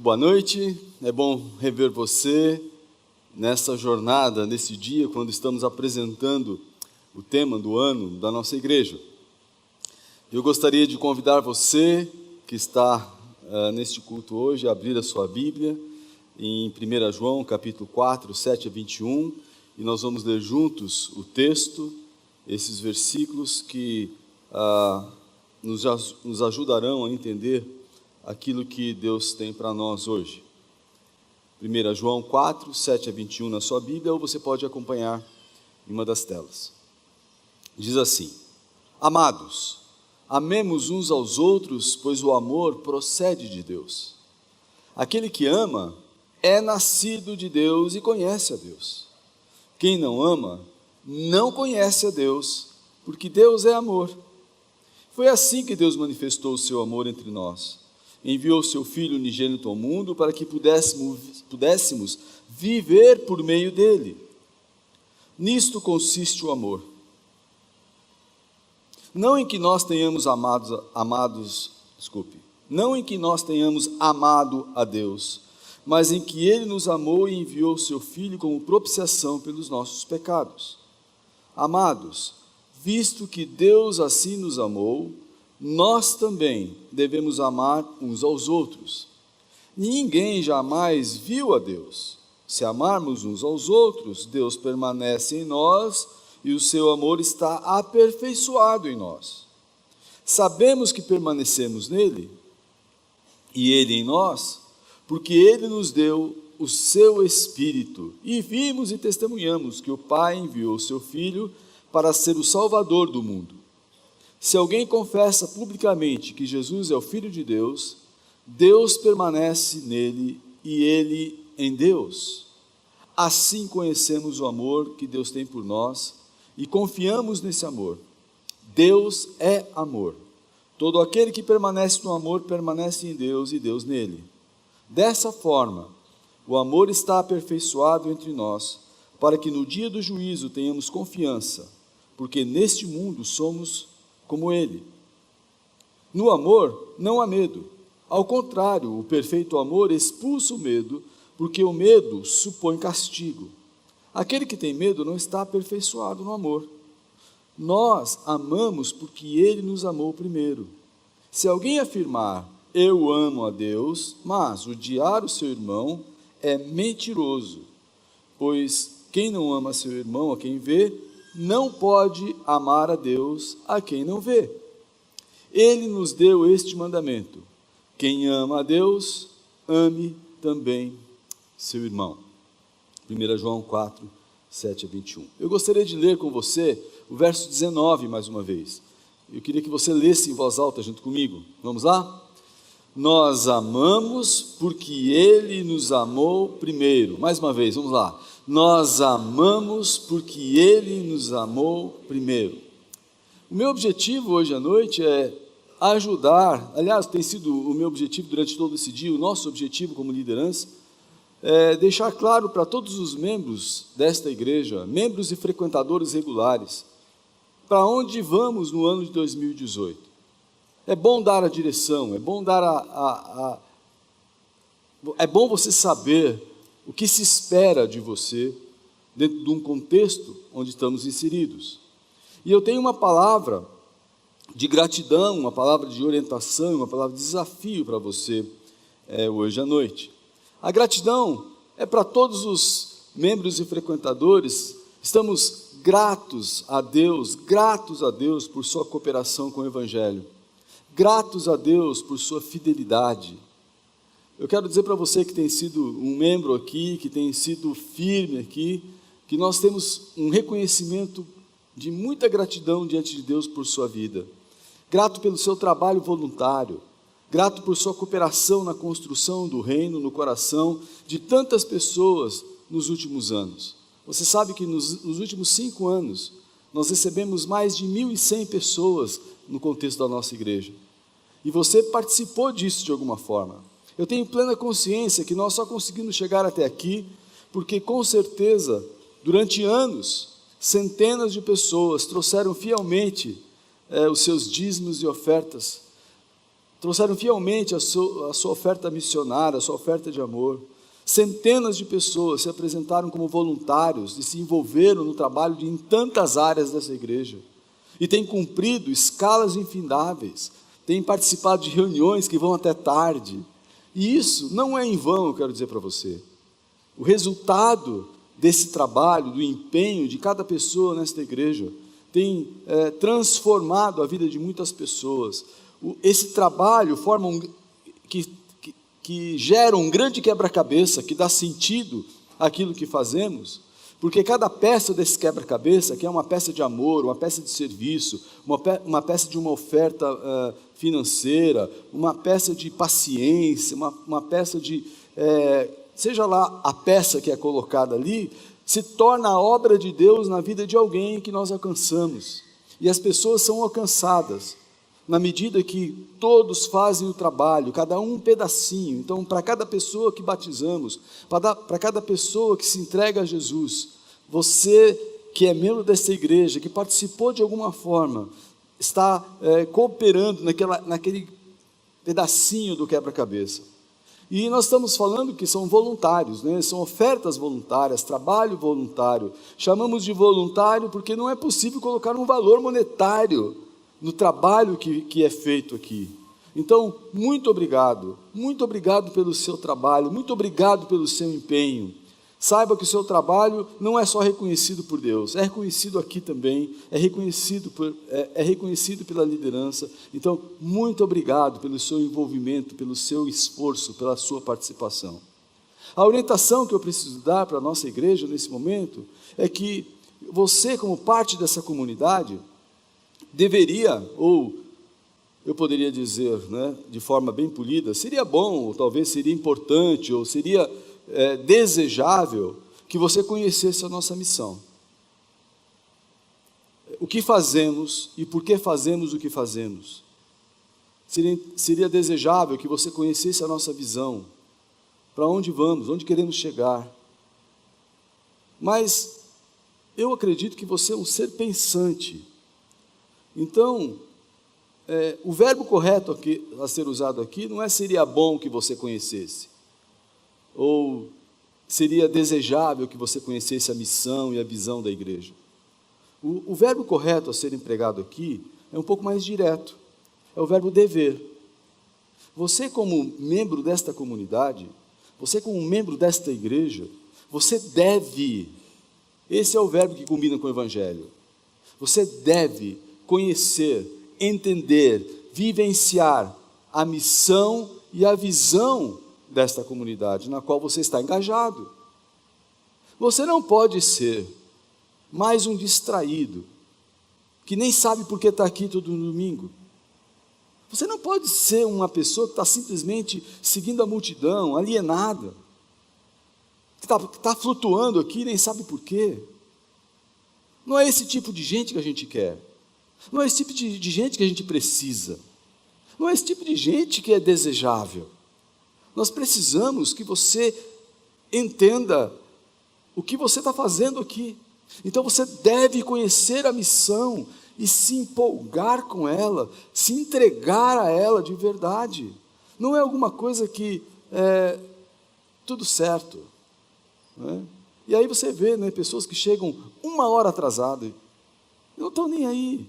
Boa noite, é bom rever você nessa jornada, nesse dia, quando estamos apresentando o tema do ano da nossa igreja. Eu gostaria de convidar você que está neste culto hoje a abrir a sua Bíblia em 1 João, capítulo 4, 7 a 21, e nós vamos ler juntos o texto, esses versículos que nos ajudarão a entender aquilo que Deus tem para nós hoje. 1 João 4, 7 a 21 na sua Bíblia, ou você pode acompanhar em uma das telas. Diz assim: Amados, amemos uns aos outros, pois o amor procede de Deus. Aquele que ama é nascido de Deus e conhece a Deus. Quem não ama não conhece a Deus, porque Deus é amor. Foi assim que Deus manifestou o seu amor entre nós. Enviou seu Filho unigênito ao mundo para que pudéssemos viver por meio dele. Nisto consiste o amor. Não em que nós tenhamos amado a Deus, mas em que ele nos amou e enviou seu Filho como propiciação pelos nossos pecados. Amados, visto que Deus assim nos amou, nós também devemos amar uns aos outros. Ninguém jamais viu a Deus. Se amarmos uns aos outros, Deus permanece em nós e o seu amor está aperfeiçoado em nós. Sabemos que permanecemos nele e ele em nós, porque ele nos deu o seu Espírito, e vimos e testemunhamos que o Pai enviou o seu Filho para ser o Salvador do mundo. Se alguém confessa publicamente que Jesus é o Filho de Deus, Deus permanece nele e ele em Deus. Assim conhecemos o amor que Deus tem por nós e confiamos nesse amor. Deus é amor. Todo aquele que permanece no amor permanece em Deus e Deus nele. Dessa forma, o amor está aperfeiçoado entre nós, para que no dia do juízo tenhamos confiança, porque neste mundo somos como ele. No amor não há medo. Ao contrário, o perfeito amor expulsa o medo, porque o medo supõe castigo. Aquele que tem medo não está aperfeiçoado no amor. Nós amamos porque ele nos amou primeiro. Se alguém afirmar, eu amo a Deus, mas odiar o seu irmão, é mentiroso, pois quem não ama seu irmão a quem vê, não pode amar a Deus a quem não vê. Ele nos deu este mandamento: quem ama a Deus, ame também seu irmão. 1 João 4, 7 a 21. Eu gostaria de ler com você o verso 19 mais uma vez. Eu queria que você lesse em voz alta junto comigo. Vamos lá? Nós amamos porque ele nos amou primeiro. Mais uma vez, vamos lá. Nós amamos porque ele nos amou primeiro. O meu objetivo hoje à noite é ajudar, aliás, tem sido o meu objetivo durante todo esse dia, o nosso objetivo como liderança, é deixar claro para todos os membros desta igreja, membros e frequentadores regulares, para onde vamos no ano de 2018. É bom dar a direção, é bom dar é bom você saber o que se espera de você dentro de um contexto onde estamos inseridos. E eu tenho uma palavra de gratidão, uma palavra de orientação, uma palavra de desafio para você hoje à noite. A gratidão é para todos os membros e frequentadores. Estamos gratos a Deus por sua cooperação com o Evangelho. Gratos a Deus por sua fidelidade. Eu quero dizer para você que tem sido um membro aqui, que tem sido firme aqui, que nós temos um reconhecimento de muita gratidão diante de Deus por sua vida. Grato pelo seu trabalho voluntário, grato por sua cooperação na construção do reino, no coração de tantas pessoas nos últimos anos. Você sabe que nos últimos 5 anos, nós recebemos mais de 1.100 pessoas no contexto da nossa igreja. E você participou disso de alguma forma. Eu tenho plena consciência que nós só conseguimos chegar até aqui porque, com certeza, durante anos, centenas de pessoas trouxeram fielmente os seus dízimos e ofertas trouxeram fielmente a sua oferta missionária, a sua oferta de amor. Centenas de pessoas se apresentaram como voluntários e se envolveram no trabalho em tantas áreas dessa igreja. E têm cumprido escalas infindáveis, têm participado de reuniões que vão até tarde. E isso não é em vão, eu quero dizer para você. O resultado desse trabalho, do empenho de cada pessoa nesta igreja, tem transformado a vida de muitas pessoas. Esse trabalho que gera um grande quebra-cabeça, que dá sentido àquilo que fazemos, porque cada peça desse quebra-cabeça, que é uma peça de amor, uma peça de serviço, uma peça de uma oferta financeira, uma peça de paciência, uma peça de... seja lá a peça que é colocada ali, se torna a obra de Deus na vida de alguém que nós alcançamos. E as pessoas são alcançadas na medida que todos fazem o trabalho, cada um pedacinho. Então, para cada pessoa que batizamos, para cada pessoa que se entrega a Jesus, você que é membro dessa igreja, que participou de alguma forma, está cooperando naquele pedacinho do quebra-cabeça. E nós estamos falando que são voluntários, né? São ofertas voluntárias, trabalho voluntário. Chamamos de voluntário porque não é possível colocar um valor monetário no trabalho que é feito aqui. Então, muito obrigado pelo seu trabalho, muito obrigado pelo seu empenho. Saiba que o seu trabalho não é só reconhecido por Deus, é reconhecido aqui também, é reconhecido pela liderança. Então, muito obrigado pelo seu envolvimento, pelo seu esforço, pela sua participação. A orientação que eu preciso dar para a nossa igreja nesse momento é que você, como parte dessa comunidade, deveria, ou eu poderia dizer, né, de forma bem polida, seria bom, ou talvez seria importante, ou seria desejável que você conhecesse a nossa missão. O que fazemos e por que fazemos o que fazemos. Seria desejável que você conhecesse a nossa visão, para onde vamos, onde queremos chegar. Mas eu acredito que você é um ser pensante. Então, o verbo correto a ser usado aqui não é seria bom que você conhecesse, ou seria desejável que você conhecesse a missão e a visão da igreja. O verbo correto a ser empregado aqui é um pouco mais direto, é o verbo dever. Você, como membro desta comunidade, você, como membro desta igreja, você deve, esse é o verbo que combina com o evangelho, você deve conhecer, entender, vivenciar a missão e a visão desta comunidade na qual você está engajado. Você não pode ser mais um distraído, que nem sabe por que está aqui todo domingo. Você não pode ser uma pessoa que está simplesmente seguindo a multidão, alienada, que está flutuando aqui e nem sabe por quê. Não é esse tipo de gente que a gente quer. Não é esse tipo de gente que a gente precisa. Não é esse tipo de gente que é desejável. Nós precisamos que você entenda o que você está fazendo aqui. Então você deve conhecer a missão e se empolgar com ela, se entregar a ela de verdade. Não é alguma coisa que é tudo certo, né? E aí você vê, né, pessoas que chegam 1 hora atrasadas, não estão nem aí.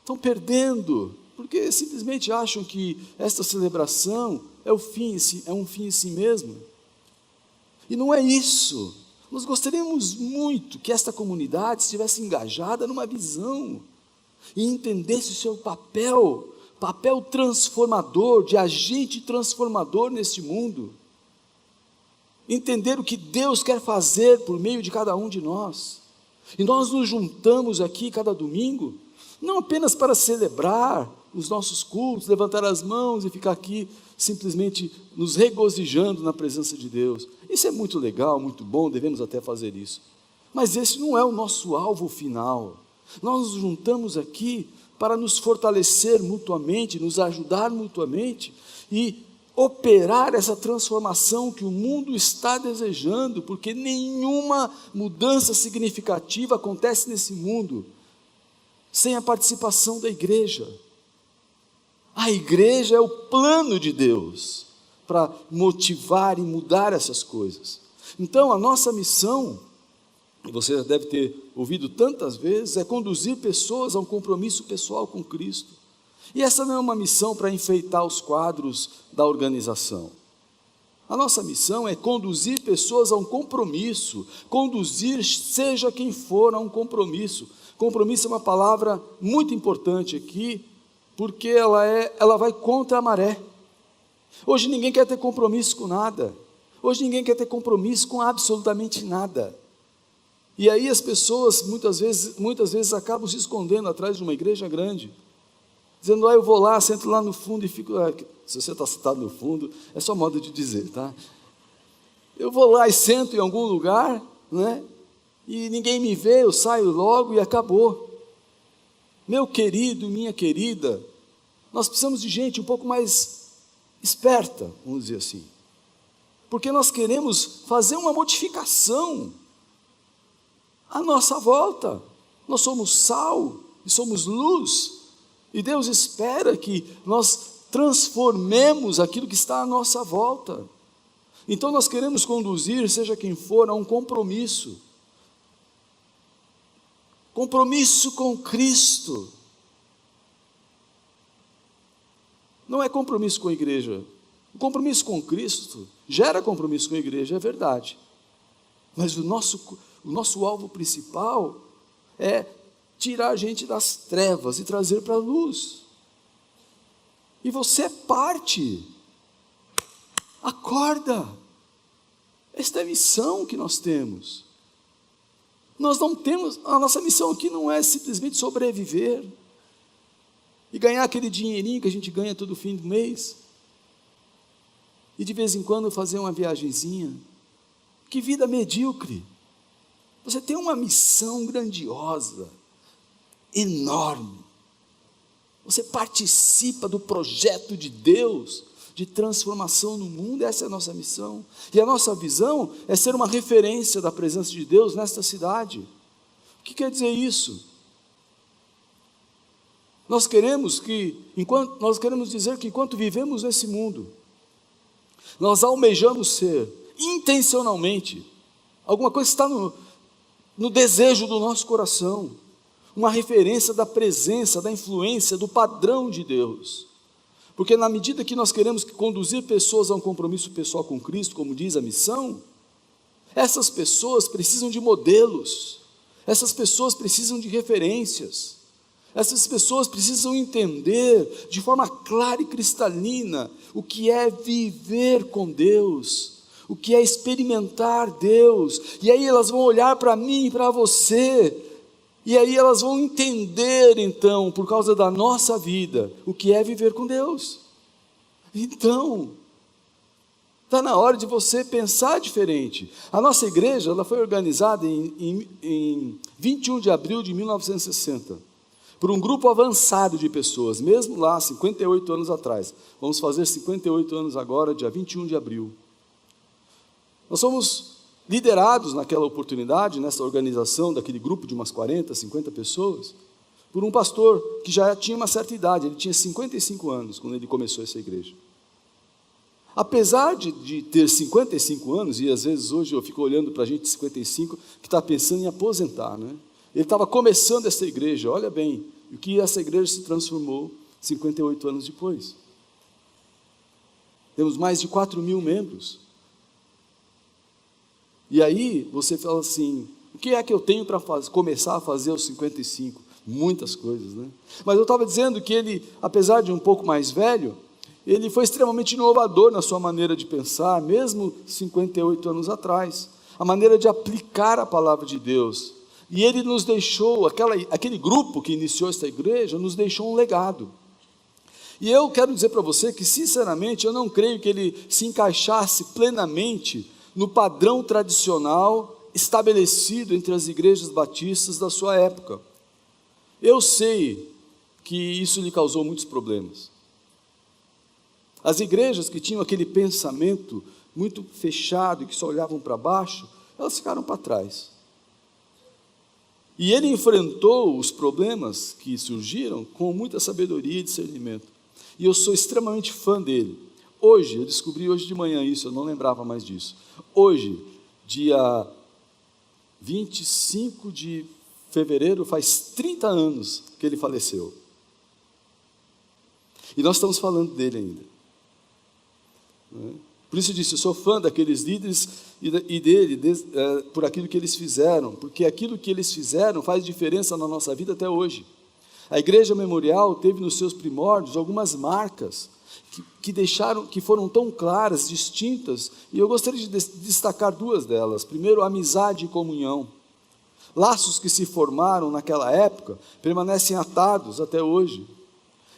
Estão perdendo, porque simplesmente acham que esta celebração é um fim em si mesmo. E não é isso. Nós gostaríamos muito que esta comunidade estivesse engajada numa visão e entendesse o seu papel transformador, de agente transformador neste mundo. Entender o que Deus quer fazer por meio de cada um de nós. E nós nos juntamos aqui cada domingo, não apenas para celebrar os nossos cultos, levantar as mãos e ficar aqui simplesmente nos regozijando na presença de Deus. Isso é muito legal, muito bom, devemos até fazer isso. Mas esse não é o nosso alvo final. Nós nos juntamos aqui para nos fortalecer mutuamente, nos ajudar mutuamente e operar essa transformação que o mundo está desejando, porque nenhuma mudança significativa acontece nesse mundo sem a participação da igreja. A igreja é o plano de Deus para motivar e mudar essas coisas. Então, a nossa missão, você deve ter ouvido tantas vezes, é conduzir pessoas a um compromisso pessoal com Cristo. E essa não é uma missão para enfeitar os quadros da organização. A nossa missão é conduzir pessoas a um compromisso, conduzir seja quem for a um compromisso. Compromisso é uma palavra muito importante aqui, porque ela vai contra a maré. Hoje ninguém quer ter compromisso com nada. Hoje ninguém quer ter compromisso com absolutamente nada. E aí as pessoas muitas vezes acabam se escondendo atrás de uma igreja grande, dizendo, eu vou lá, sento lá no fundo e fico... Se você está sentado no fundo, é só modo de dizer, tá? Eu vou lá e sento em algum lugar, né? E ninguém me vê, eu saio logo e acabou. Meu querido, minha querida, nós precisamos de gente um pouco mais esperta, vamos dizer assim, porque nós queremos fazer uma modificação à nossa volta. Nós somos sal e somos luz, e Deus espera que nós transformemos aquilo que está à nossa volta. Então nós queremos conduzir, seja quem for, a um compromisso com Cristo. Não é compromisso com a igreja. O compromisso com Cristo gera compromisso com a igreja, é verdade, mas o nosso alvo principal é tirar a gente das trevas e trazer para a luz. E você é parte. Acorda. Esta é a missão que nós temos. Nós não temos, a nossa missão aqui não é simplesmente sobreviver e ganhar aquele dinheirinho que a gente ganha todo fim do mês, e de vez em quando fazer uma viagenzinha. Que vida medíocre. Você tem uma missão grandiosa, enorme. Você participa do projeto de Deus de transformação no mundo. Essa é a nossa missão, e a nossa visão é ser uma referência da presença de Deus nesta cidade. O que quer dizer isso? Nós queremos dizer que enquanto vivemos nesse mundo, nós almejamos ser, intencionalmente, alguma coisa que está no desejo do nosso coração, uma referência da presença, da influência, do padrão de Deus. Porque na medida que nós queremos conduzir pessoas a um compromisso pessoal com Cristo, como diz a missão, essas pessoas precisam de modelos, essas pessoas precisam de referências, essas pessoas precisam entender de forma clara e cristalina o que é viver com Deus, o que é experimentar Deus. E aí elas vão olhar para mim e para você, e aí elas vão entender então, por causa da nossa vida, o que é viver com Deus. Então, está na hora de você pensar diferente. A nossa igreja, ela foi organizada em 21 de abril de 1960, por um grupo avançado de pessoas, mesmo lá, 58 anos atrás. Vamos fazer 58 anos agora, dia 21 de abril. Nós somos liderados naquela oportunidade, nessa organização daquele grupo de umas 40, 50 pessoas, por um pastor que já tinha uma certa idade. Ele tinha 55 anos quando ele começou essa igreja. Apesar de ter 55 anos, e às vezes hoje eu fico olhando para a gente de 55 que está pensando em aposentar, né? Ele estava começando essa igreja, olha bem, o que essa igreja se transformou 58 anos depois. Temos mais de 4.000 membros. E aí você fala assim, o que é que eu tenho para começar a fazer aos 55? Muitas coisas, né? Mas eu estava dizendo que ele, apesar de um pouco mais velho, ele foi extremamente inovador na sua maneira de pensar, mesmo 58 anos atrás, a maneira de aplicar a palavra de Deus. E ele nos deixou, aquele grupo que iniciou esta igreja, nos deixou um legado. E eu quero dizer para você que, sinceramente, eu não creio que ele se encaixasse plenamente no padrão tradicional estabelecido entre as igrejas batistas da sua época. Eu sei que isso lhe causou muitos problemas. As igrejas que tinham aquele pensamento muito fechado e que só olhavam para baixo, elas ficaram para trás. E ele enfrentou os problemas que surgiram com muita sabedoria e discernimento. E eu sou extremamente fã dele. Hoje, eu descobri hoje de manhã isso, eu não lembrava mais disso. Hoje, dia 25 de fevereiro, faz 30 anos que ele faleceu. E nós estamos falando dele ainda. Por isso eu disse, eu sou fã daqueles líderes e dele, por aquilo que eles fizeram, porque aquilo que eles fizeram faz diferença na nossa vida até hoje. A Igreja Memorial teve nos seus primórdios algumas marcas que foram tão claras, distintas, e eu gostaria de destacar duas delas. Primeiro, amizade e comunhão. Laços que se formaram naquela época permanecem atados até hoje.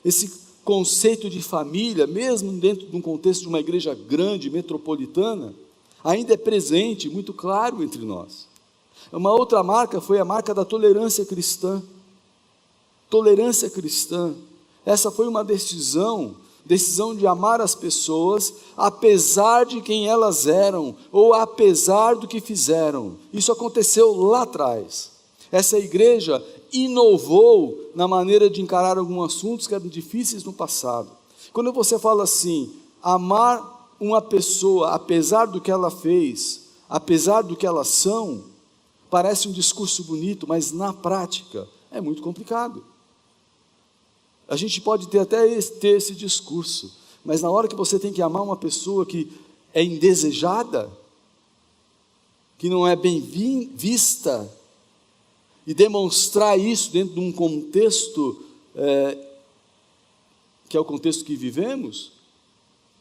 Esse conceito de família, mesmo dentro de um contexto de uma igreja grande, metropolitana, ainda é presente, muito claro entre nós. Uma outra marca foi a marca da tolerância cristã. Tolerância cristã. Essa foi uma decisão de amar as pessoas, apesar de quem elas eram, ou apesar do que fizeram. Isso aconteceu lá atrás. Essa igreja inovou na maneira de encarar alguns assuntos que eram difíceis no passado. Quando você fala assim, amar uma pessoa, apesar do que ela fez, apesar do que elas são, parece um discurso bonito, mas na prática é muito complicado. A gente pode ter esse discurso, mas na hora que você tem que amar uma pessoa que é indesejada, que não é bem vista, e demonstrar isso dentro de um contexto, que é o contexto que vivemos,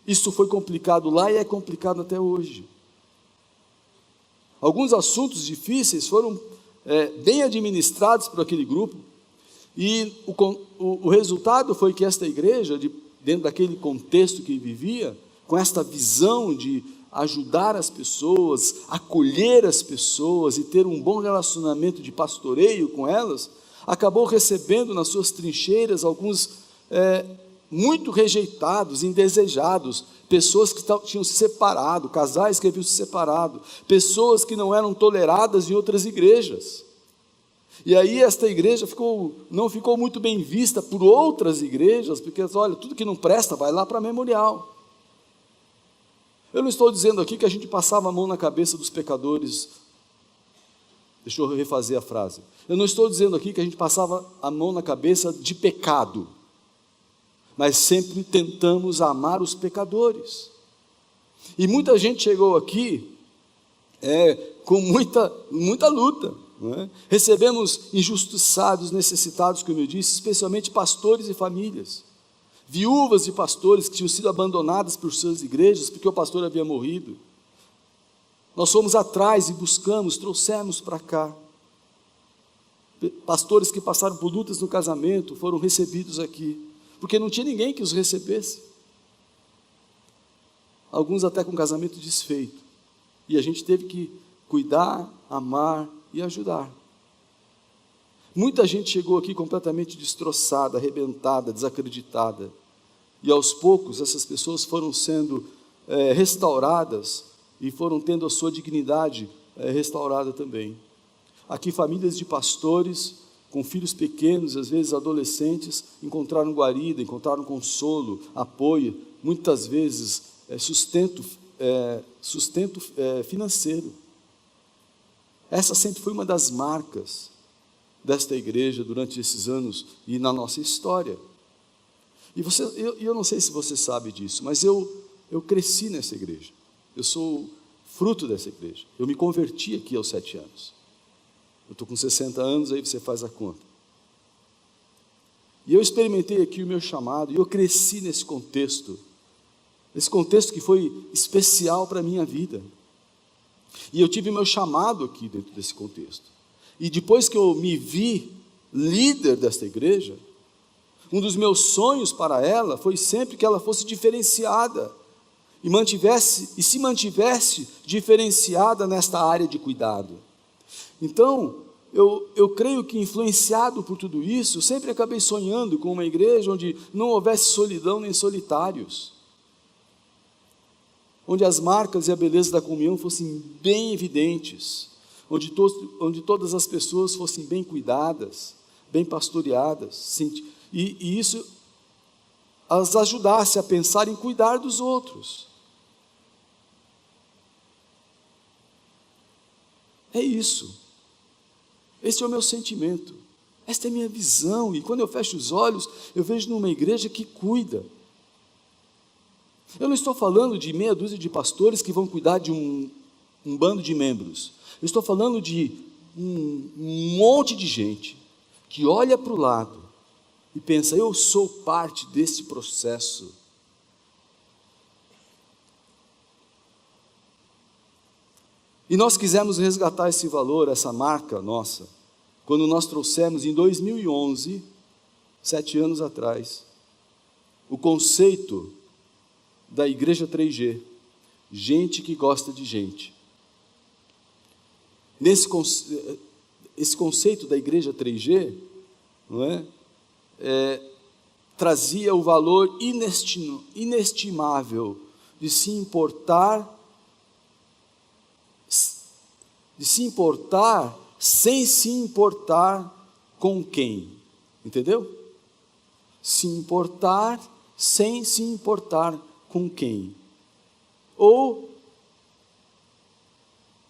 isso foi complicado lá e é complicado até hoje. Alguns assuntos difíceis foram bem administrados por aquele grupo, e o resultado foi que esta igreja, dentro daquele contexto que vivia, com esta visão de ajudar as pessoas, acolher as pessoas e ter um bom relacionamento de pastoreio com elas, acabou recebendo nas suas trincheiras alguns muito rejeitados, indesejados, pessoas que tinham se separado, casais que haviam se separado, pessoas que não eram toleradas em outras igrejas. E aí esta igreja não ficou muito bem vista por outras igrejas, porque, olha, tudo que não presta vai lá para a Memorial. Eu não estou dizendo aqui que a gente passava a mão na cabeça dos pecadores. Deixa eu refazer a frase. Eu não estou dizendo aqui que a gente passava a mão na cabeça de pecado, mas sempre tentamos amar os pecadores. E muita gente chegou aqui com muita luta. Não é? Recebemos injustiçados, necessitados, como eu disse, especialmente pastores e famílias. Viúvas de pastores que tinham sido abandonadas por suas igrejas, porque o pastor havia morrido. Nós fomos atrás e buscamos, trouxemos para cá. Pastores que passaram por lutas no casamento, foram recebidos aqui, porque não tinha ninguém que os recebesse. Alguns até com casamento desfeito. E a gente teve que cuidar, amar e ajudar. Muita gente chegou aqui completamente destroçada, arrebentada, desacreditada. E aos poucos essas pessoas foram sendo restauradas e foram tendo a sua dignidade restaurada também. Aqui famílias de pastores com filhos pequenos, às vezes adolescentes, encontraram guarida, encontraram consolo, apoio, muitas vezes sustento financeiro. Essa sempre foi uma das marcas desta igreja durante esses anos e na nossa história. E eu não sei se você sabe disso, mas eu cresci nessa igreja. Eu sou fruto dessa igreja. Eu me converti aqui aos 7 anos. Eu estou com 60 anos, aí você faz a conta. E eu experimentei aqui o meu chamado, e eu cresci nesse contexto que foi especial para a minha vida. E eu tive meu chamado aqui dentro desse contexto. E depois que eu me vi líder desta igreja, um dos meus sonhos para ela foi sempre que ela fosse diferenciada e se mantivesse diferenciada nesta área de cuidado. Então, eu creio que influenciado por tudo isso, sempre acabei sonhando com uma igreja onde não houvesse solidão nem solitários, onde as marcas e a beleza da comunhão fossem bem evidentes, onde todas as pessoas fossem bem cuidadas, bem pastoreadas, e isso as ajudasse a pensar em cuidar dos outros. É isso. Esse é o meu sentimento. Esta é a minha visão. E quando eu fecho os olhos, eu vejo numa igreja que cuida. Eu não estou falando de meia dúzia de pastores que vão cuidar de um bando de membros. Eu estou falando de um monte de gente que olha para o lado e pensa: eu sou parte desse processo. E nós quisemos resgatar esse valor, essa marca nossa, quando nós trouxemos em 2011, 7 anos atrás, o conceito da Igreja 3G, gente que gosta de gente. Esse conceito da Igreja 3G, não é? Trazia o valor inestimável de se importar sem se importar com quem, entendeu? Se importar sem se importar com quem, ou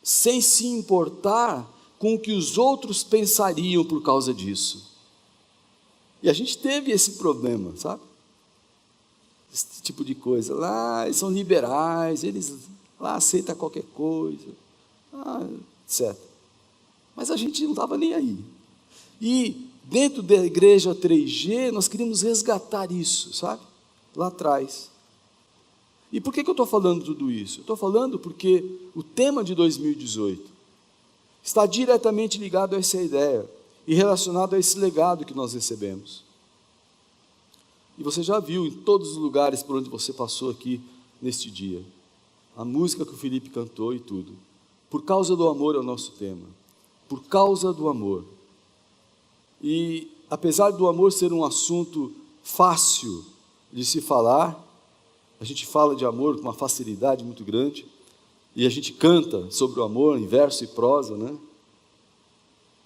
sem se importar com o que os outros pensariam por causa disso. E a gente teve esse problema, sabe? Esse tipo de coisa. Lá eles são liberais, eles lá aceitam qualquer coisa, etc. Mas a gente não estava nem aí. E dentro da Igreja 3G, nós queríamos resgatar isso, sabe? Lá atrás. E por que eu estou falando tudo isso? Eu estou falando porque o tema de 2018 está diretamente ligado a essa ideia e relacionado a esse legado que nós recebemos. E você já viu em todos os lugares por onde você passou aqui neste dia, a música que o Felipe cantou e tudo. Por causa do amor é o nosso tema. Por causa do amor. E apesar do amor ser um assunto fácil de se falar, a gente fala de amor com uma facilidade muito grande, e a gente canta sobre o amor em verso e prosa, né?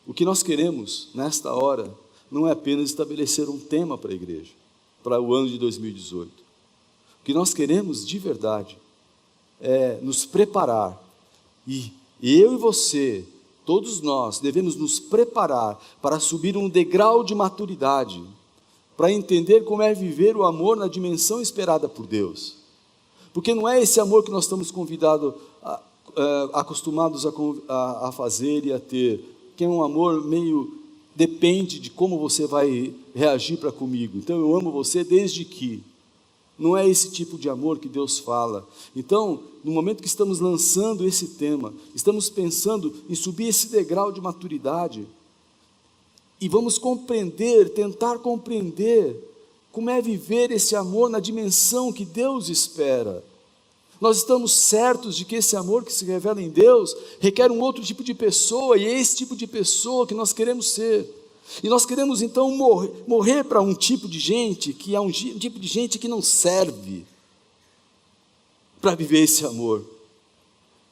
O que nós queremos nesta hora não é apenas estabelecer um tema para a igreja, para o ano de 2018. O que nós queremos de verdade é nos preparar, e eu e você, todos nós, devemos nos preparar para subir um degrau de maturidade, para entender como é viver o amor na dimensão esperada por Deus. Porque não é esse amor que nós estamos acostumados a fazer e a ter, que é um amor meio, depende de como você vai reagir para comigo. Então eu amo você desde que. Não é esse tipo de amor que Deus fala. Então, no momento que estamos lançando esse tema, estamos pensando em subir esse degrau de maturidade, e vamos tentar compreender como é viver esse amor na dimensão que Deus espera. Nós estamos certos de que esse amor que se revela em Deus requer um outro tipo de pessoa, e é esse tipo de pessoa que nós queremos ser. E nós queremos então morrer para um tipo de gente, que é um tipo de gente que não serve para viver esse amor.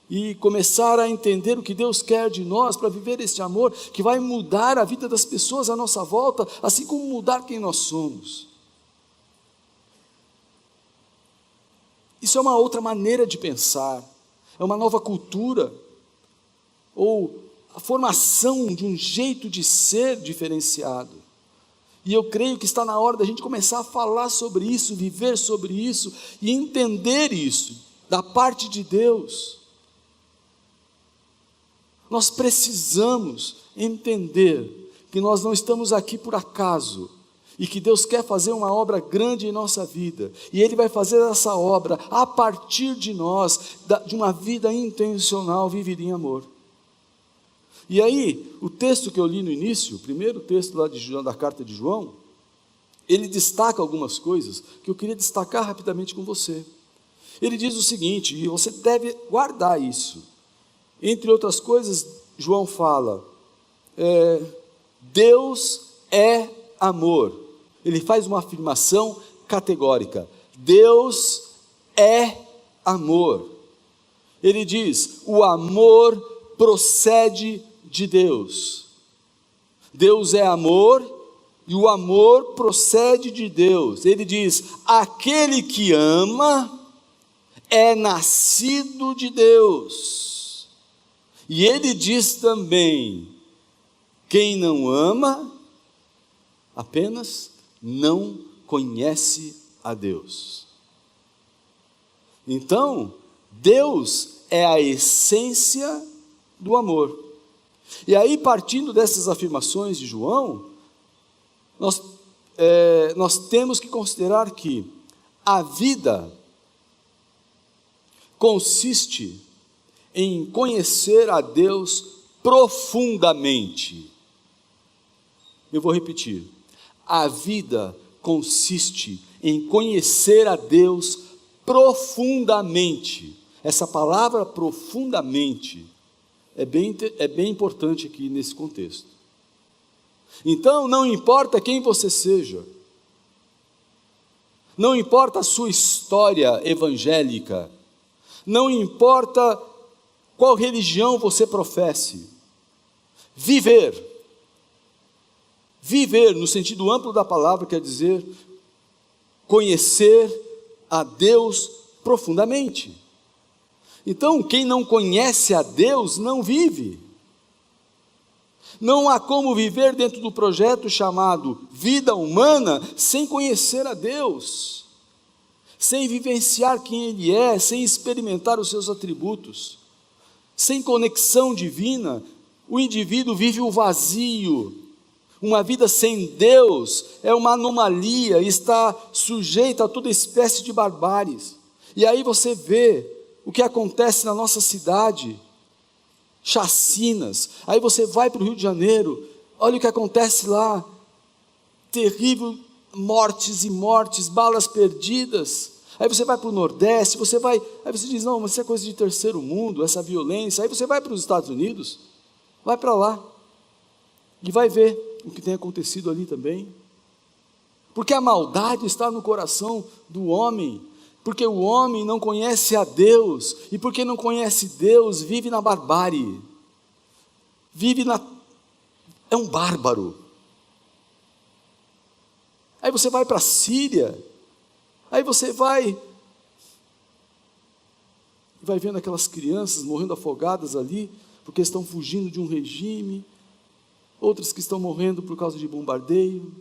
E começar a entender o que Deus quer de nós para viver esse amor que vai mudar a vida das pessoas à nossa volta, assim como mudar quem nós somos. Isso é uma outra maneira de pensar, é uma nova cultura, ou a formação de um jeito de ser diferenciado. E eu creio que está na hora da gente começar a falar sobre isso, viver sobre isso e entender isso da parte de Deus. Nós precisamos entender que nós não estamos aqui por acaso e que Deus quer fazer uma obra grande em nossa vida, e Ele vai fazer essa obra a partir de nós, de uma vida intencional vivida em amor. E aí, o texto que eu li no início, o primeiro texto lá da carta de João, ele destaca algumas coisas que eu queria destacar rapidamente com você. Ele diz o seguinte, e você deve guardar isso. Entre outras coisas, João fala, Deus é amor. Ele faz uma afirmação categórica, Deus é amor. Ele diz, o amor procede de Deus. Deus é amor, E o amor procede de Deus. Ele diz: aquele que ama é nascido de Deus. E ele diz também: quem não ama, apenas não conhece a Deus. Então, Deus é a essência do amor. E aí, partindo dessas afirmações de João, nós temos que considerar que a vida consiste em conhecer a Deus profundamente. Eu vou repetir. A vida consiste em conhecer a Deus profundamente. Essa palavra profundamente é bem importante aqui nesse contexto. Então, não importa quem você seja, não importa a sua história evangélica, não importa qual religião você professe, viver no sentido amplo da palavra quer dizer conhecer a Deus profundamente. Então, quem não conhece a Deus não vive. Não há como viver dentro do projeto chamado vida humana sem conhecer a Deus, sem vivenciar quem Ele é, sem experimentar os seus atributos. Sem conexão divina, o indivíduo vive o vazio. Uma vida sem Deus é uma anomalia, está sujeita a toda espécie de barbáries. E aí você vê o que acontece na nossa cidade, chacinas. Aí você vai para o Rio de Janeiro, olha o que acontece lá, terrível, mortes e mortes, balas perdidas. Aí você vai para o Nordeste, aí você diz, não, mas isso é coisa de terceiro mundo, essa violência. Aí você vai para os Estados Unidos, vai para lá, e vai ver o que tem acontecido ali também. Porque a maldade está no coração do homem, porque o homem não conhece a Deus, e porque não conhece Deus, vive na barbárie, é um bárbaro. Aí você vai para a Síria, aí você vai vendo aquelas crianças morrendo afogadas ali, porque estão fugindo de um regime, outras que estão morrendo por causa de bombardeio.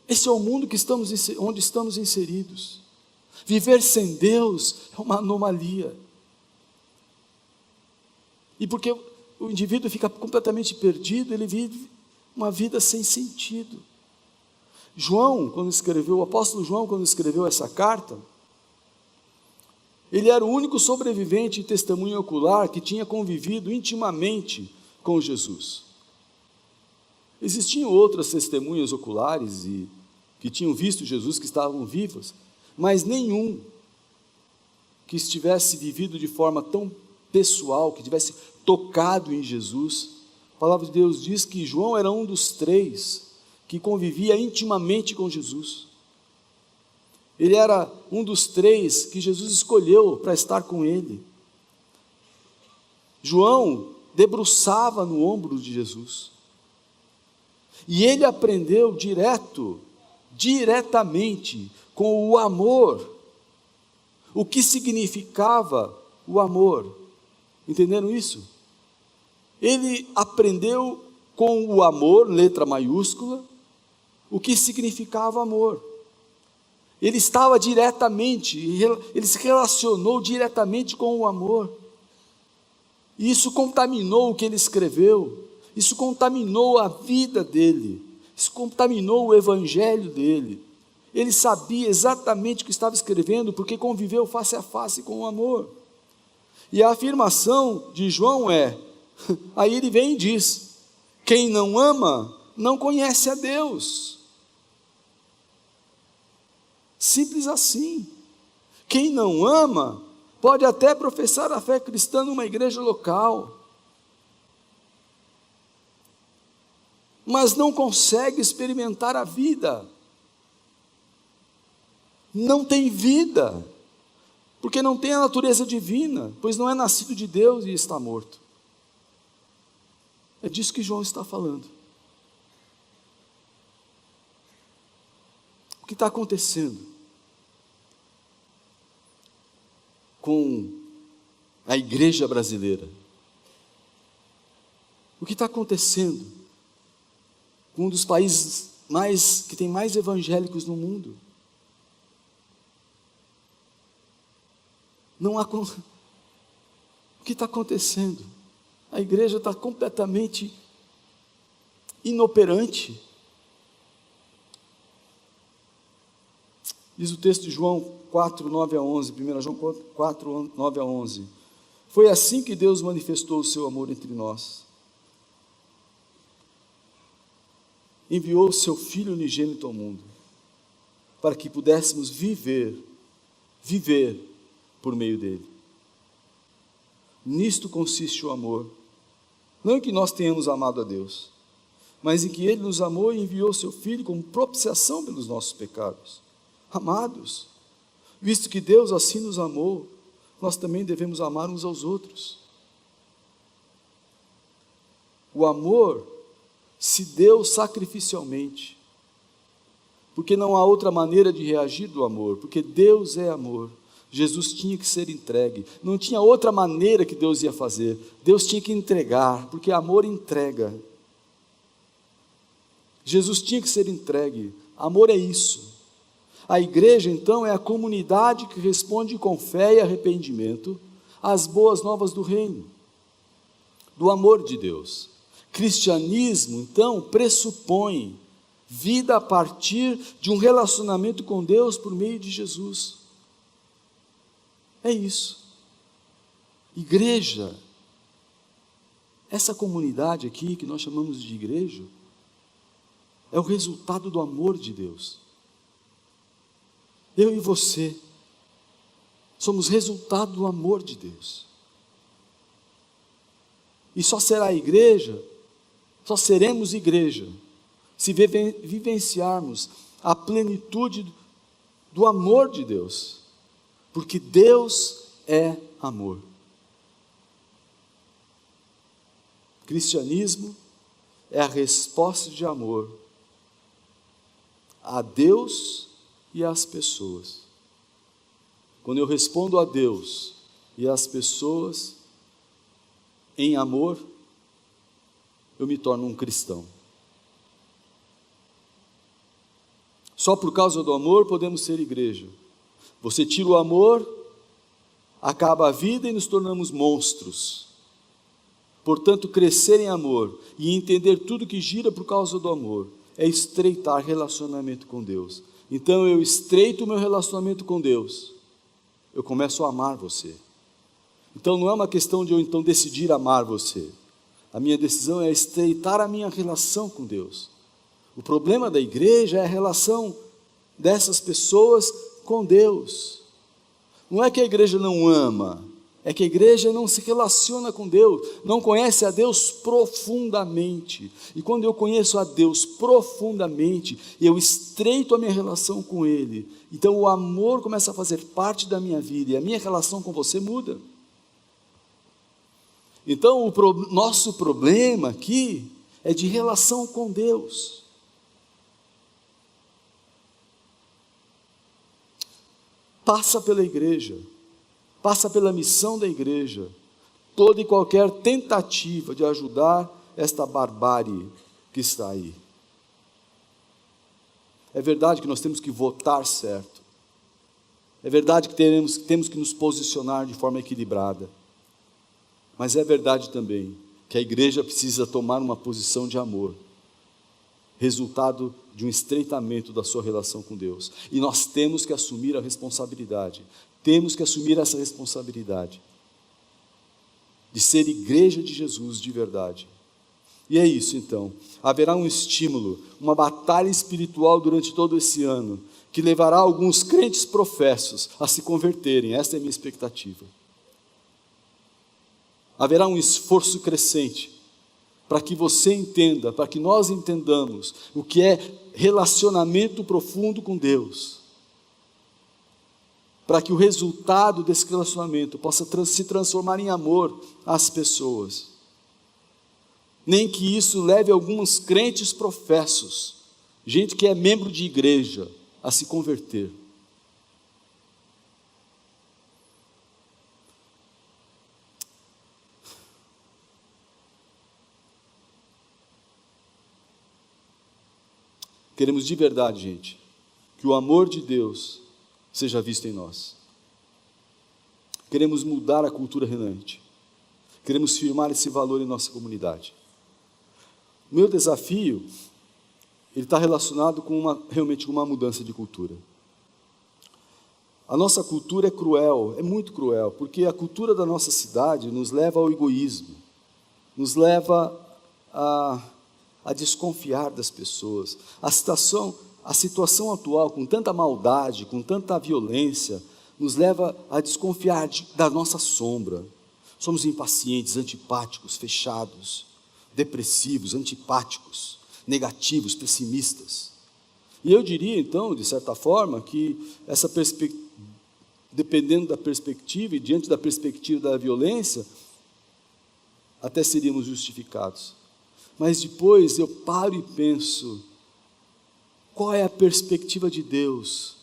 Esse é o mundo onde estamos inseridos. Viver sem Deus é uma anomalia. E porque o indivíduo fica completamente perdido, ele vive uma vida sem sentido. O apóstolo João, quando escreveu essa carta, ele era o único sobrevivente e testemunha ocular que tinha convivido intimamente com Jesus. Existiam outras testemunhas oculares que tinham visto Jesus, que estavam vivas, mas nenhum que estivesse vivido de forma tão pessoal, que tivesse tocado em Jesus. A palavra de Deus diz que João era um dos 3 que convivia intimamente com Jesus. Ele era um dos 3 que Jesus escolheu para estar com ele. João debruçava no ombro de Jesus. E ele aprendeu diretamente com o amor, o que significava o amor. Entenderam isso? Ele aprendeu com o amor, letra maiúscula, o que significava amor. Ele estava ele se relacionou diretamente com o amor. E isso contaminou o que ele escreveu, isso contaminou a vida dele, isso contaminou o evangelho dele. Ele sabia exatamente o que estava escrevendo, porque conviveu face a face com o amor. E a afirmação de João aí ele vem e diz: quem não ama, não conhece a Deus. Simples assim. Quem não ama, pode até professar a fé cristã numa igreja local, mas não consegue experimentar a vida. Não tem vida, porque não tem a natureza divina, pois não é nascido de Deus e está morto. É disso que João está falando. que está acontecendo com a igreja brasileira? O que está acontecendo com um dos países que tem mais evangélicos no mundo? Não há. O que está acontecendo? A igreja está completamente inoperante. Diz o texto de João 4, 9 a 11, 1 João 4, 9 a 11. Foi assim que Deus manifestou o seu amor entre nós. Enviou o seu Filho unigênito ao mundo, para que pudéssemos viver por meio dele. Nisto consiste o amor, não em que nós tenhamos amado a Deus, mas em que ele nos amou e enviou o seu Filho como propiciação pelos nossos pecados. Amados, visto que Deus assim nos amou, nós também devemos amar uns aos outros. O amor se deu sacrificialmente, porque não há outra maneira de reagir do amor, porque Deus é amor. Jesus tinha que ser entregue, não tinha outra maneira que Deus ia fazer, Deus tinha que entregar, porque amor entrega. Jesus tinha que ser entregue, amor é isso. A igreja então é a comunidade que responde com fé e arrependimento às boas novas do reino, do amor de Deus. Cristianismo então pressupõe vida a partir de um relacionamento com Deus por meio de Jesus. É isso. Igreja, essa comunidade aqui que nós chamamos de igreja, é o resultado do amor de Deus. Eu e você somos resultado do amor de Deus. E só será igreja, só seremos igreja, se vivenciarmos a plenitude do amor de Deus, porque Deus é amor. Cristianismo é a resposta de amor a Deus e às pessoas. Quando eu respondo a Deus e às pessoas em amor, eu me torno um cristão. Só por causa do amor podemos ser igreja. Você tira o amor, acaba a vida e nos tornamos monstros. Portanto, crescer em amor e entender tudo que gira por causa do amor é estreitar relacionamento com Deus. Então eu estreito o meu relacionamento com Deus, eu começo a amar você. Então não é uma questão de eu então decidir amar você. A minha decisão é estreitar a minha relação com Deus. O problema da igreja é a relação dessas pessoas com Deus. Não é que a igreja não ama, é que a igreja não se relaciona com Deus, não conhece a Deus profundamente. E quando eu conheço a Deus profundamente, eu estreito a minha relação com Ele, então o amor começa a fazer parte da minha vida, e a minha relação com você muda. Então o nosso problema aqui é de relação com Deus. Passa pela igreja, passa pela missão da igreja, toda e qualquer tentativa de ajudar esta barbárie que está aí. É verdade que nós temos que votar certo, é verdade que temos que nos posicionar de forma equilibrada, mas é verdade também que a igreja precisa tomar uma posição de amor, resultado de um estreitamento da sua relação com Deus, e nós temos que assumir a responsabilidade, temos que assumir essa responsabilidade, de ser igreja de Jesus de verdade. E é isso então, haverá um estímulo, uma batalha espiritual durante todo esse ano, que levará alguns crentes professos a se converterem, essa é a minha expectativa. Haverá um esforço crescente, para que você entenda, para que nós entendamos o que é relacionamento profundo com Deus, para que o resultado desse relacionamento possa se transformar em amor às pessoas, nem que isso leve alguns crentes professos, gente que é membro de igreja, a se converter. Queremos de verdade, gente, que o amor de Deus seja visto em nós. Queremos mudar a cultura renante. Queremos firmar esse valor em nossa comunidade. O meu desafio, ele está relacionado realmente com uma mudança de cultura. A nossa cultura é cruel, é muito cruel, porque a cultura da nossa cidade nos leva ao egoísmo, nos leva a desconfiar das pessoas. A situação atual, com tanta maldade, com tanta violência, nos leva a desconfiar da nossa sombra. Somos impacientes, antipáticos, fechados, depressivos, antipáticos, negativos, pessimistas. E eu diria, então, de certa forma, que dependendo da perspectiva e diante da perspectiva da violência, até seríamos justificados. Mas depois eu paro e penso, qual é a perspectiva de Deus?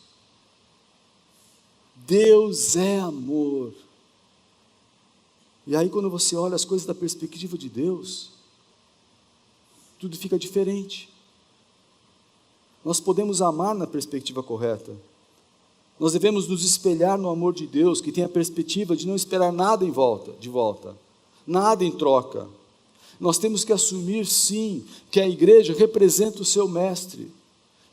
Deus é amor. E aí quando você olha as coisas da perspectiva de Deus, tudo fica diferente. Nós podemos amar na perspectiva correta. Nós devemos nos espelhar no amor de Deus, que tem a perspectiva de não esperar nada de volta, nada em troca. Nós temos que assumir, sim, que a igreja representa o seu mestre,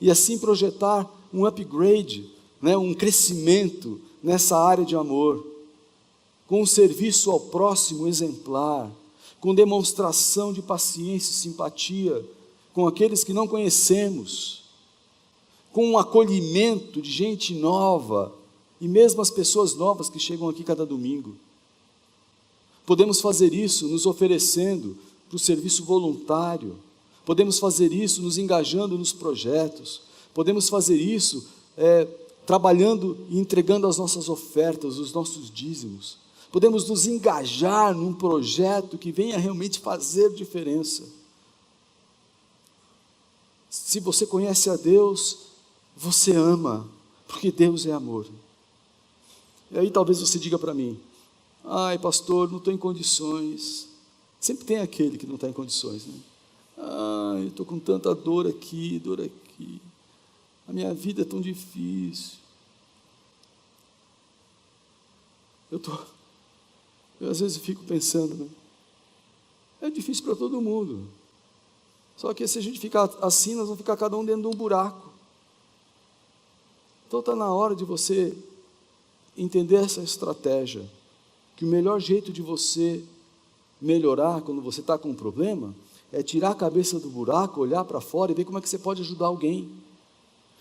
e assim projetar um upgrade, um crescimento nessa área de amor, com um serviço ao próximo exemplar, com demonstração de paciência e simpatia com aqueles que não conhecemos, com um acolhimento de gente nova, e mesmo as pessoas novas que chegam aqui cada domingo. Podemos fazer isso nos oferecendo para o serviço voluntário, podemos fazer isso nos engajando nos projetos, podemos fazer isso trabalhando e entregando as nossas ofertas, os nossos dízimos, podemos nos engajar num projeto que venha realmente fazer diferença. Se você conhece a Deus, você ama, porque Deus é amor. E aí talvez você diga para mim, ai pastor, não estou em condições. Sempre tem aquele que não está em condições, né? Ai, eu estou com tanta dor aqui, a minha vida é tão difícil. Eu às vezes fico pensando, é difícil para todo mundo. Só que se a gente ficar assim, nós vamos ficar cada um dentro de um buraco. Então está na hora de você entender essa estratégia, que o melhor jeito de você melhorar quando você está com um problema é tirar a cabeça do buraco, olhar para fora e ver como é que você pode ajudar alguém.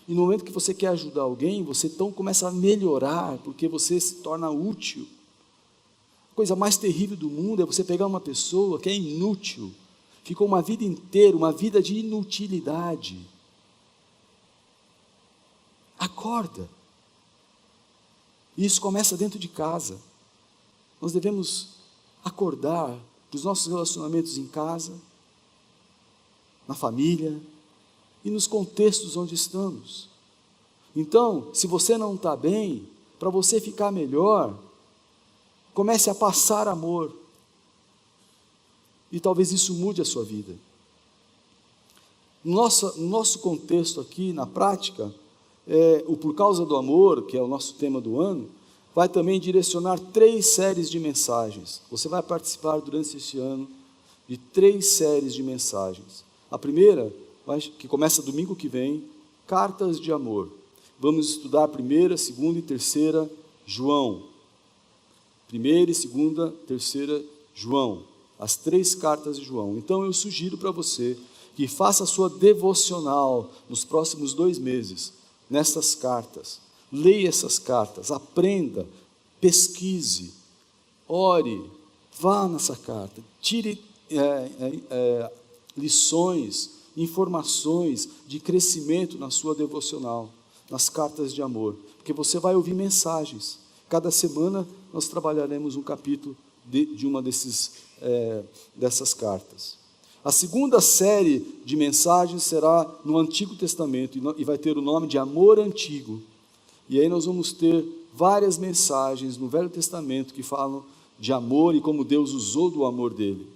E no momento que você quer ajudar alguém, você então começa a melhorar, porque você se torna útil. A coisa mais terrível do mundo é você pegar uma pessoa que é inútil, ficou uma vida inteira, uma vida de inutilidade. Acorda. Isso começa dentro de casa. Nós devemos acordar dos nossos relacionamentos em casa, na família e nos contextos onde estamos. Então, se você não está bem, para você ficar melhor, comece a passar amor. E talvez isso mude a sua vida. No nosso contexto aqui, na prática, o Por Causa do Amor, que é o nosso tema do ano, vai também direcionar 3 séries de mensagens. Você vai participar durante esse ano de 3 séries de mensagens. A primeira, que começa domingo que vem, Cartas de Amor. Vamos estudar 1ª, 2ª e 3ª João. 1ª, 2ª, 3ª João. As 3 cartas de João. Então eu sugiro para você que faça a sua devocional nos próximos 2 meses, nessas cartas. Leia essas cartas, aprenda, pesquise, ore, vá nessa carta, tire lições, informações de crescimento na sua devocional, nas cartas de amor, porque você vai ouvir mensagens. Cada semana nós trabalharemos um capítulo de uma dessas cartas. A segunda série de mensagens será no Antigo Testamento e vai ter o nome de Amor Antigo. E aí nós vamos ter várias mensagens no Velho Testamento que falam de amor e como Deus usou do amor dele.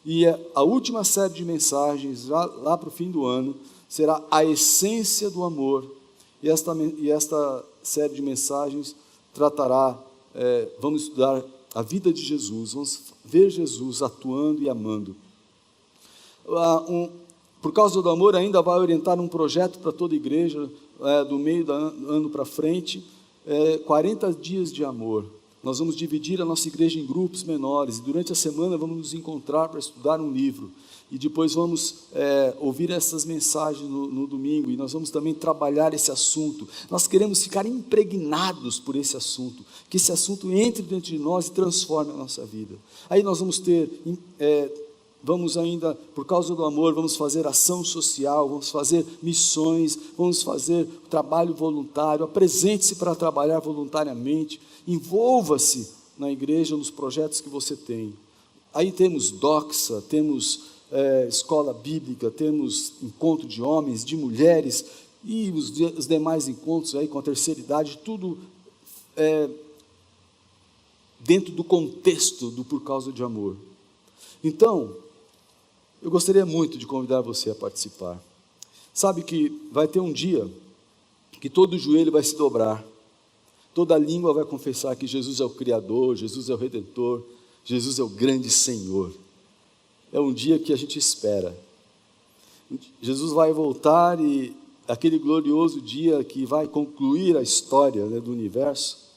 E a última série de mensagens, lá para o fim do ano, será a essência do amor. E esta série de mensagens tratará, vamos estudar a vida de Jesus, vamos ver Jesus atuando e amando. Por causa do amor, ainda vai orientar um projeto para toda a igreja, do meio do ano para frente, 40 dias de amor. Nós vamos dividir a nossa igreja em grupos menores, e durante a semana vamos nos encontrar para estudar um livro, e depois vamos ouvir essas mensagens no domingo, e nós vamos também trabalhar esse assunto. Nós queremos ficar impregnados por esse assunto, que esse assunto entre dentro de nós e transforme a nossa vida. Aí nós vamos ter... Vamos ainda, por causa do amor, vamos fazer ação social, vamos fazer missões, vamos fazer trabalho voluntário. Apresente-se para trabalhar voluntariamente, envolva-se na igreja, nos projetos que você tem. Aí temos doxa, temos escola bíblica, temos encontro de homens, de mulheres, e os demais encontros aí com a terceira idade, tudo dentro do contexto do Por Causa de Amor. Então, eu gostaria muito de convidar você a participar. Sabe que vai ter um dia que todo joelho vai se dobrar, toda língua vai confessar que Jesus é o Criador, Jesus é o Redentor, Jesus é o grande Senhor. É um dia que a gente espera. Jesus vai voltar e aquele glorioso dia que vai concluir a história, do universo,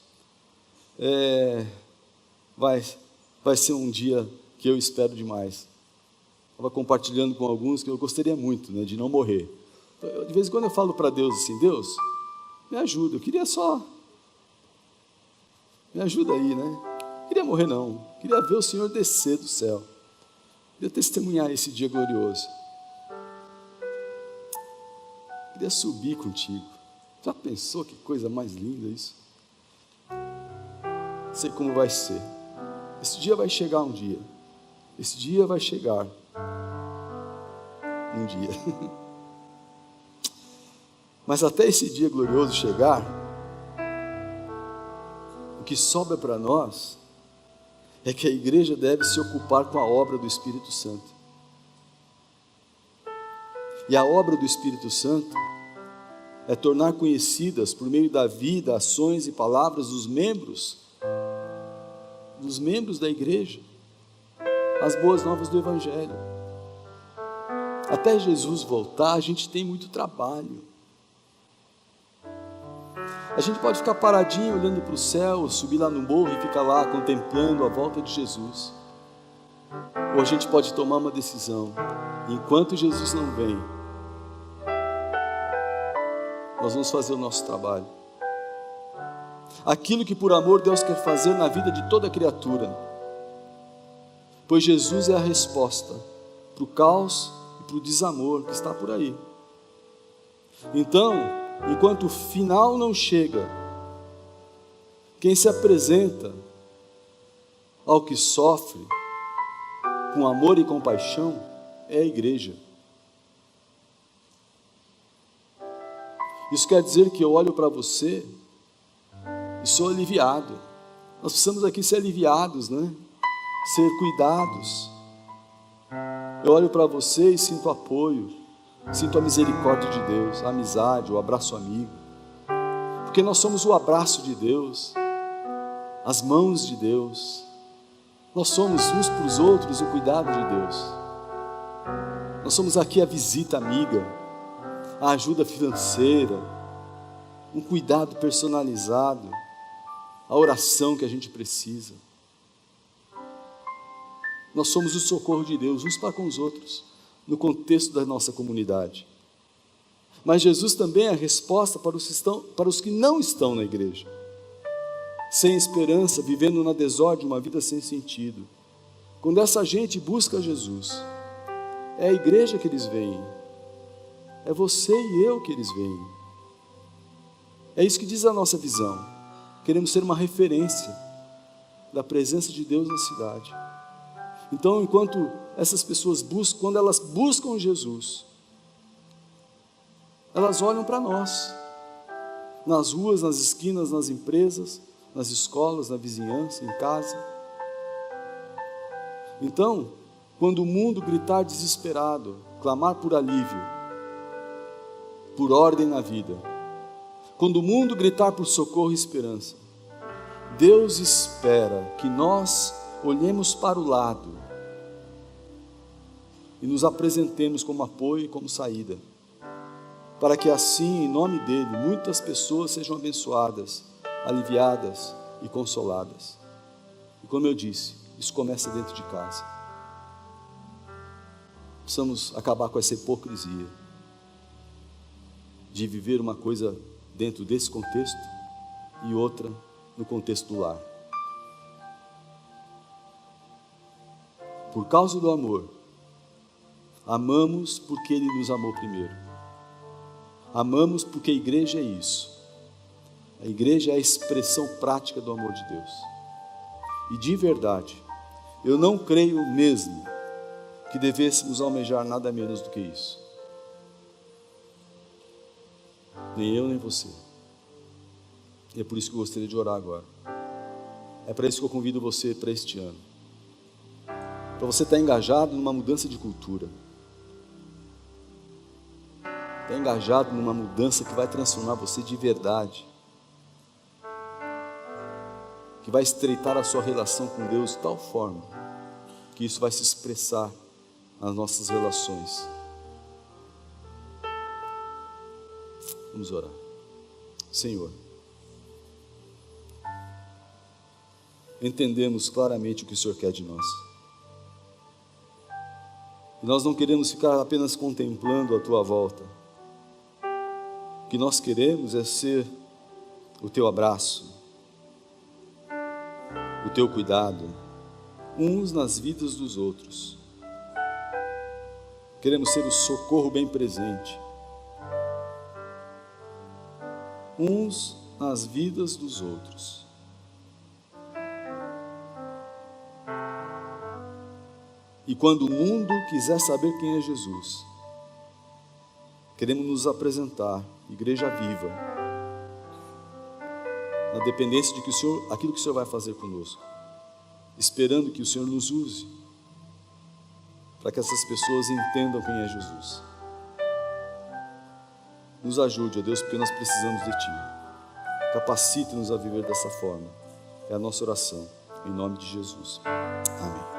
vai ser um dia que eu espero demais. Estava compartilhando com alguns que eu gostaria muito, de não morrer. De vez em quando eu falo para Deus assim: Deus, me ajuda, eu queria só, me ajuda aí, Não queria morrer não, queria ver o Senhor descer do céu, queria testemunhar esse dia glorioso, queria subir contigo. Já pensou que coisa mais linda isso? Sei como vai ser. Esse dia vai chegar um dia. Esse dia vai chegar um dia. Mas até esse dia glorioso chegar, o que sobra para nós é que a igreja deve se ocupar com a obra do Espírito Santo. E a obra do Espírito Santo é tornar conhecidas, por meio da vida, ações e palavras dos membros da igreja, as boas novas do Evangelho. Até Jesus voltar, a gente tem muito trabalho. A gente pode ficar paradinho olhando para o céu, subir lá no morro e ficar lá contemplando a volta de Jesus. Ou a gente pode tomar uma decisão: enquanto Jesus não vem, nós vamos fazer o nosso trabalho. Aquilo que por amor Deus quer fazer na vida de toda criatura. Pois Jesus é a resposta para o caos e para o desamor que está por aí. Então, enquanto o final não chega, quem se apresenta ao que sofre com amor e compaixão é a igreja. Isso quer dizer que eu olho para você e sou aliviado. Nós precisamos aqui ser aliviados, ser cuidados. Eu olho para você e sinto apoio, sinto a misericórdia de Deus, a amizade, o abraço amigo, porque nós somos o abraço de Deus, as mãos de Deus. Nós somos uns para os outros o cuidado de Deus. Nós somos aqui a visita amiga, a ajuda financeira, um cuidado personalizado, a oração que a gente precisa. Nós somos o socorro de Deus, uns para com os outros, no contexto da nossa comunidade. Mas Jesus também é a resposta para os que não estão na igreja, sem esperança, vivendo na desordem, uma vida sem sentido. Quando essa gente busca Jesus, é a igreja que eles veem, é você e eu que eles veem. É isso que diz a nossa visão. Queremos ser uma referência da presença de Deus na cidade. Então, enquanto essas pessoas buscam, quando elas buscam Jesus, elas olham para nós, nas ruas, nas esquinas, nas empresas, nas escolas, na vizinhança, em casa. Então, quando o mundo gritar desesperado, clamar por alívio, por ordem na vida, quando o mundo gritar por socorro e esperança, Deus espera que nós olhemos para o lado e nos apresentemos como apoio e como saída, para que assim, em nome dele, muitas pessoas sejam abençoadas, aliviadas e consoladas. E como eu disse, isso começa dentro de casa. Precisamos acabar com essa hipocrisia de viver uma coisa dentro desse contexto e outra no contexto do lar. Por causa do amor, amamos porque Ele nos amou primeiro. Amamos porque a igreja é isso. A igreja é a expressão prática do amor de Deus. E de verdade, eu não creio mesmo que devêssemos almejar nada menos do que isso. Nem eu, nem você. E é por isso que eu gostaria de orar agora. É para isso que eu convido você para este ano. Para você estar engajado numa mudança de cultura. Estar engajado numa mudança que vai transformar você de verdade. Que vai estreitar a sua relação com Deus de tal forma que isso vai se expressar nas nossas relações. Vamos orar. Senhor, entendemos claramente o que o Senhor quer de nós. E nós não queremos ficar apenas contemplando a Tua volta. O que nós queremos é ser o Teu abraço, o Teu cuidado, uns nas vidas dos outros. Queremos ser o socorro bem presente, uns nas vidas dos outros. E quando o mundo quiser saber quem é Jesus, queremos nos apresentar, igreja viva, na dependência de que aquilo que o Senhor vai fazer conosco, esperando que o Senhor nos use, para que essas pessoas entendam quem é Jesus. Nos ajude, ó Deus, porque nós precisamos de Ti. Capacite-nos a viver dessa forma. É a nossa oração, em nome de Jesus. Amém.